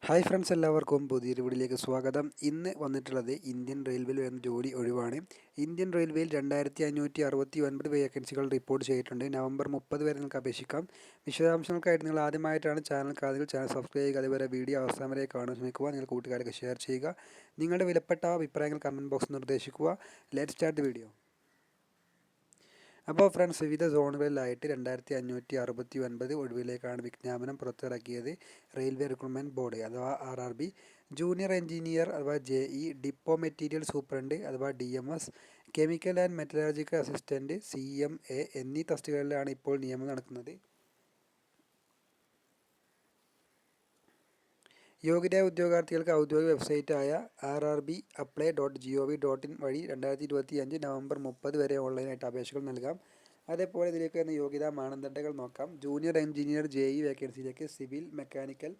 Hi friends, എല്ലാവർക്കും പുതിയൊരു വീഡിയോയിലേക്ക് സ്വാഗതം. ഇന്ന് വന്നിട്ടുള്ളത് ഇന്ത്യൻ റെയിൽവേയിൽ വരുന്ന ജോലി ഒഴിവാണ്. ഇന്ത്യൻ റെയിൽവേയിൽ 2569 വേക്കൻസികൾ റിപ്പോർട്ട് ചെയ്തിട്ടുണ്ട്. നവംബർ 30 വരെ നിങ്ങൾക്ക് അപേക്ഷിക്കാം. വിശദാംശങ്ങൾക്കായിട്ട് നിങ്ങൾ ആദ്യമായിട്ടാണ് ചാനൽ കാണുന്നത്, ചാനൽ സബ്സ്ക്രൈബ് ചെയ്യുക. അതുപോലെ വീഡിയോ അവസാനം വരെ കാണാൻ ശ്രമിക്കുക. നിങ്ങൾ കൂട്ടുകാർക്ക് ഷെയർ ചെയ്യുക. നിങ്ങളുടെ വിലപ്പെട്ട അഭിപ്രായങ്ങൾ കമൻറ്റ് ബോക്സിൽ നിർദ്ദേശിക്കുക. Let start the video. അപ്പോൾ ഫ്രണ്ട്സ്, വിവിധ സോണുകളിലായിട്ട് 2569 ഒഴിവിലേക്കാണ് വിജ്ഞാപനം പുറത്തിറക്കിയത്. റെയിൽവേ റിക്രൂട്ട്മെൻറ്റ് ബോർഡ് അഥവാ RRB, ജൂനിയർ എഞ്ചിനീയർ അഥവാ JE, ഡിപ്പോ മെറ്റീരിയൽ സൂപ്രണ്ട് അഥവാ DMS, chemical and metallurgical assistant CMA എന്നീ തസ്തികകളിലാണ് ഇപ്പോൾ നിയമനം നടക്കുന്നത്. യോഗ്യരായ ഉദ്യോഗാർത്ഥികൾക്ക് ഔദ്യോഗിക വെബ്സൈറ്റായ rrbapply.gov.in വഴി 2025 നവംബർ 30 വരെ ഓൺലൈനായിട്ട് അപേക്ഷകൾ നൽകാം. അതേപോലെ ഇതിലേക്ക് വരുന്ന യോഗ്യതാ മാനദണ്ഡങ്ങൾ നോക്കാം. ജൂനിയർ എഞ്ചിനീയർ JE വേക്കൻസിയിലേക്ക് civil, mechanical,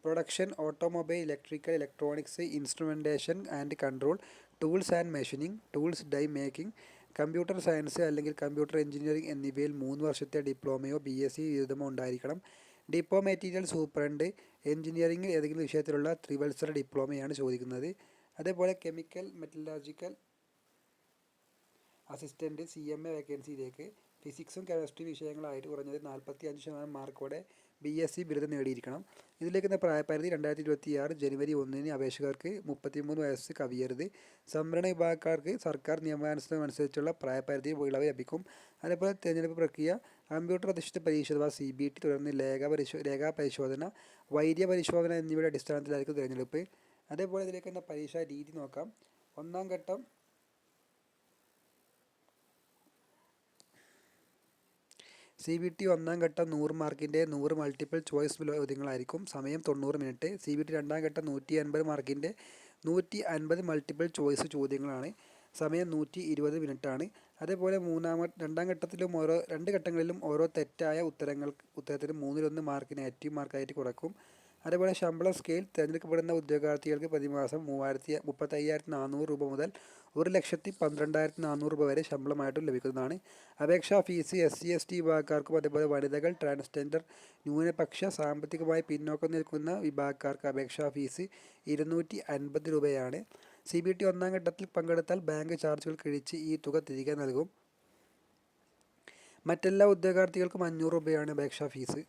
production, automobile, electrical, electronics, instrumentation and control, tools and machining, tools die making, computer science അല്ലെങ്കിൽ കമ്പ്യൂട്ടർ എഞ്ചിനീയറിംഗ് എന്നിവയിൽ 3 വർഷത്തെ ഡിപ്ലോമയോ BSc ബിരുദമോ ഉണ്ടായിരിക്കണം. ഡിപ്പോ മെറ്റീരിയൽ സൂപ്രണ്ട് എഞ്ചിനീയറിംഗിൽ ഏതെങ്കിലും വിഷയത്തിലുള്ള ത്രിവത്സര ഡിപ്ലോമയാണ് ചോദിക്കുന്നത്. അതേപോലെ കെമിക്കൽ മെറ്റലർജിക്കൽ അസിസ്റ്റൻറ്റ് CMA വേക്കൻസിയിലേക്ക് ഫിസിക്സും കെമിസ്ട്രി വിഷയങ്ങളായിട്ട് കുറഞ്ഞത് 45% മാർക്കോടെ BSc ബിരുദം നേടിയിരിക്കണം. ഇതിലേക്ക് പ്രായപരിധി 2026 ജനുവരി 1 അപേക്ഷകർക്ക് 33 വയസ്സ് കവിയരുത്. സംവരണ വിഭാഗക്കാർക്ക് സർക്കാർ നിയമാനുസൃതം അനുസരിച്ചുള്ള പ്രായപരിധി ഇളവ് ലഭിക്കും. അതേപോലെ തിരഞ്ഞെടുപ്പ് പ്രക്രിയ കമ്പ്യൂട്ടർ അധിഷ്ഠിത പരീക്ഷ അഥവാ CBT, തുടർന്ന് രേഖാ പരിശോധന, വൈദ്യ പരിശോധന എന്നിവയുടെ അടിസ്ഥാനത്തിലായിരിക്കും തിരഞ്ഞെടുപ്പ്. അതേപോലെ ഇതിലേക്ക് പരീക്ഷാ രീതി നോക്കാം. ഒന്നാം ഘട്ടം CBT ഒന്നാം ഘട്ടം 100 മാർക്കിൻ്റെ 100 മൾട്ടിപ്പിൾ ചോയ്സ് ചോദ്യങ്ങളായിരിക്കും. സമയം 90 മിനിറ്റ്. CBT രണ്ടാം ഘട്ടം 150 മാർക്കിൻ്റെ 150 മൾട്ടിപ്പിൾ ചോയ്സ് ചോദ്യങ്ങളാണ്. സമയം 120 മിനിറ്റാണ്. അതേപോലെ രണ്ടാം ഘട്ടത്തിലും രണ്ട് ഘട്ടങ്ങളിലും ഓരോ തെറ്റായ ഉത്തരത്തിന് 1/3 മാർക്ക് നെഗറ്റീവ് മാർക്കായിട്ട് കുറക്കും. അതേപോലെ ശമ്പള സ്കെയിൽ തിരഞ്ഞെടുക്കപ്പെടുന്ന ഉദ്യോഗാർത്ഥികൾക്ക് പ്രതിമാസം 35,400 രൂപ മുതൽ 1,12,400 രൂപ വരെ ശമ്പളമായിട്ടും ലഭിക്കുന്നതാണ്. അപേക്ഷാ ഫീസ് SC/ST വിഭാഗക്കാർക്കും അതേപോലെ വനിതകൾ, ട്രാൻസ്ജെൻഡർ, ന്യൂനപക്ഷ, സാമ്പത്തികമായി പിന്നോക്കം നിൽക്കുന്ന വിഭാഗക്കാർക്ക് അപേക്ഷാ ഫീസ് 250 രൂപയാണ്. CBT ഒന്നാം ഘട്ടത്തിൽ പങ്കെടുത്താൽ ബാങ്ക് ചാർജുകൾ കിഴിച്ച് ഈ തുക തിരികെ നൽകും. മറ്റെല്ലാ ഉദ്യോഗാർത്ഥികൾക്കും 500 രൂപയാണ് അപേക്ഷാ ഫീസ്.